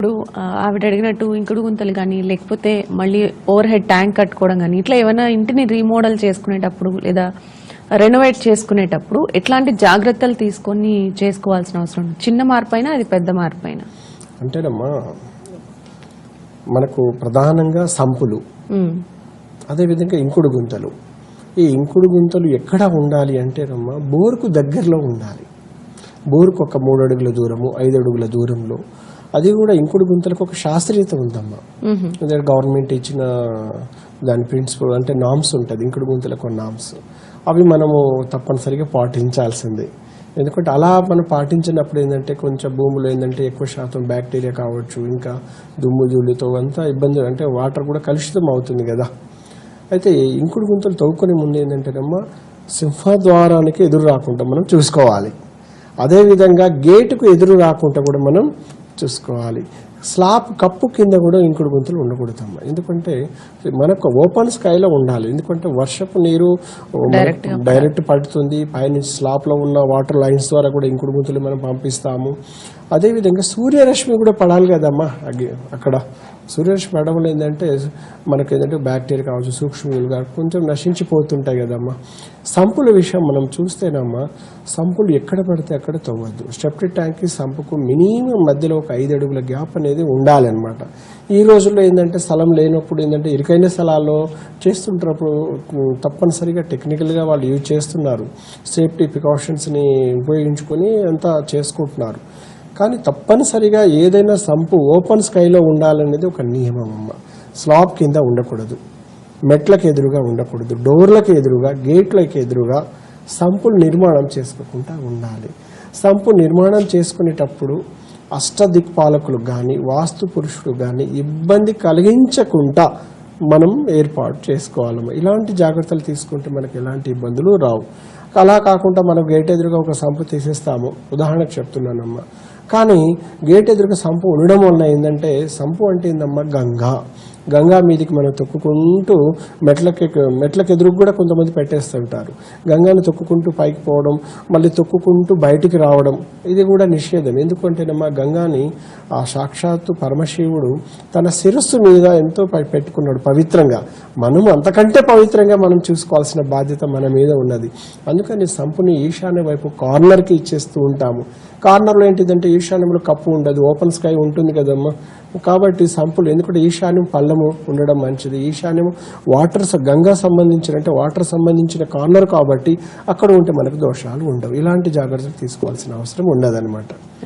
ఇప్పుడు ఆవిడ అడిగినట్టు ఇంకుడు గుంతలు కానీ లేకపోతే మళ్ళీ ఓవర్ హెడ్ ట్యాంక్ కట్టుకోవడం కానీ ఇట్లా ఏమైనా ఇంటిని రీమోడల్ చేసుకునేటప్పుడు లేదా రెనోవేట్ చేసుకునేటప్పుడు ఎట్లాంటి జాగ్రత్తలు తీసుకొని చేసుకోవాల్సిన అవసరం చిన్న మార్పు అయినా అది పెద్ద మార్పు అయినా అంటేనమ్మా మనకు ప్రధానంగా సంపులు అదేవిధంగా ఇంకుడు గుంతలు ఈ ఇంకుడు గుంతలు ఎక్కడ ఉండాలి అంటేనమ్మా బోరుకు దగ్గరలో ఉండాలి. బోరుకు ఒక 3 అడుగుల దూరము 5 అడుగుల దూరంలో. అది కూడా ఇంకుడు గుంతలకు ఒక శాస్త్రీయత ఉందమ్మా. అదే గవర్నమెంట్ ఇచ్చిన దాని ప్రిన్సిపల్ అంటే నామ్స్ ఉంటుంది. ఇంకుడు గుంతలకు నామ్స్ అవి మనము తప్పనిసరిగా పాటించాల్సిందే. ఎందుకంటే అలా మనం పాటించినప్పుడు ఏంటంటే కొంచెం భూములు ఏంటంటే ఎక్కువ శాతం బ్యాక్టీరియా కావచ్చు, ఇంకా దుమ్ము ధూళితో అంతా ఇబ్బంది, అంటే వాటర్ కూడా కలుషితం అవుతుంది కదా. అయితే ఇంకుడు గుంతలు తవ్వుకునే ముందు ఏంటంటేనమ్మా సింహద్వారానికి ఎదురు రాకుండా మనం చూసుకోవాలి. అదేవిధంగా గేటుకు ఎదురు రాకుండా కూడా మనం చూసుకోవాలి. స్లాబ్ కప్పు కింద కూడా ఇంకుడు గుంతలు ఉండకూడదమ్మా. ఎందుకంటే మనకు ఓపెన్ స్కైలో ఉండాలి. ఎందుకంటే వర్షపు నీరు డైరెక్ట్ పడుతుంది. పైనుంచి స్లాబ్లో ఉన్న వాటర్ లైన్స్ ద్వారా కూడా ఇంకుడు గుంతలు మనం పంపిస్తాము. అదేవిధంగా సూర్యరశ్మి కూడా పడాలి కదమ్మా. అక్కడ సూర్యరశ్మి పడడం వల్ల ఏంటంటే మనకు ఏంటంటే బ్యాక్టీరియా కావచ్చు, సూక్ష్మజీవులు కొంచెం నశించిపోతుంటాయి కదమ్మా. సంపుల విషయం మనం చూస్తేనమ్మా సంపులు ఎక్కడ పడితే అక్కడ తవ్వద్దు. సెప్టిక్ ట్యాంక్కి సంపుకు మినిమం మధ్యలో ఒక 5 అడుగుల గ్యాప్ అనేది ఉండాలన్నమాట. ఈ రోజుల్లో ఏంటంటే స్థలం లేనప్పుడు ఏంటంటే ఇరుకైన స్థలాల్లో చేస్తుంటప్పుడు తప్పనిసరిగా టెక్నికల్గా వాళ్ళు యూజ్ చేస్తున్నారు. సేఫ్టీ ప్రికాషన్స్ని ఉపయోగించుకొని అంతా చేసుకుంటున్నారు. కానీ తప్పనిసరిగా ఏదైనా సంపు ఓపెన్ స్కైలో ఉండాలనేది ఒక నియమం అమ్మ. స్లాబ్ కింద ఉండకూడదు, మెట్లకు ఎదురుగా ఉండకూడదు, డోర్లకు ఎదురుగా, గేట్లకు ఎదురుగా సంపులు నిర్మాణం చేసుకోకుండా ఉండాలి. సంపు నిర్మాణం చేసుకునేటప్పుడు అష్టదిక్పాలకులు కానీ వాస్తు పురుషుడు కానీ ఇబ్బంది కలిగించకుండా మనం ఏర్పాటు చేసుకోవాలమ్మా. ఇలాంటి జాగ్రత్తలు తీసుకుంటే మనకి ఎలాంటి ఇబ్బందులు రావు. అలా కాకుండా మనం గేట్ ఎదురుగా ఒక సంపు తీసేస్తాము, ఉదాహరణకు చెప్తున్నానమ్మా. కానీ గేట్ ఎదురుగా సంపు ఉండడం వల్ల ఏంటంటే సంపు అంటే ఏందమ్మా గంగా మీదికి మనం తొక్కుకుంటూ మెట్లకు ఎదురుకు కూడా కొంతమంది పెట్టేస్తుంటారు. గంగాను తొక్కుకుంటూ పైకి పోవడం, మళ్ళీ తొక్కుకుంటూ బయటికి రావడం ఇది కూడా నిషేధం. ఎందుకంటేనమ్మా గంగాని ఆ సాక్షాత్తు పరమశివుడు తన శిరస్సు మీద ఎంతో పెట్టుకున్నాడు పవిత్రంగా. మనం అంతకంటే పవిత్రంగా మనం చూసుకోవాల్సిన బాధ్యత మన మీద ఉన్నది. అందుకని సంపుని ఈశాన్య వైపు కార్నర్కి ఇచ్చేస్తూ ఉంటాము. కార్నర్లో ఏంటిదంటే ఈశాన్యంలో కప్పు ఉండదు, ఓపెన్ స్కై ఉంటుంది కదమ్మా. కాబట్టి సంపులు ఎందుకంటే ఈశాన్యం పల్లము ఉండడం మంచిది. ఈశాన్యం గంగా సంబంధించిన అంటే వాటర్ సంబంధించిన కార్నర్ కాబట్టి అక్కడ ఉంటే మనకు దోషాలు ఉండవు. ఇలాంటి జాగ్రత్తలు తీసుకోవాల్సిన అవసరం ఉండదన్నమాట.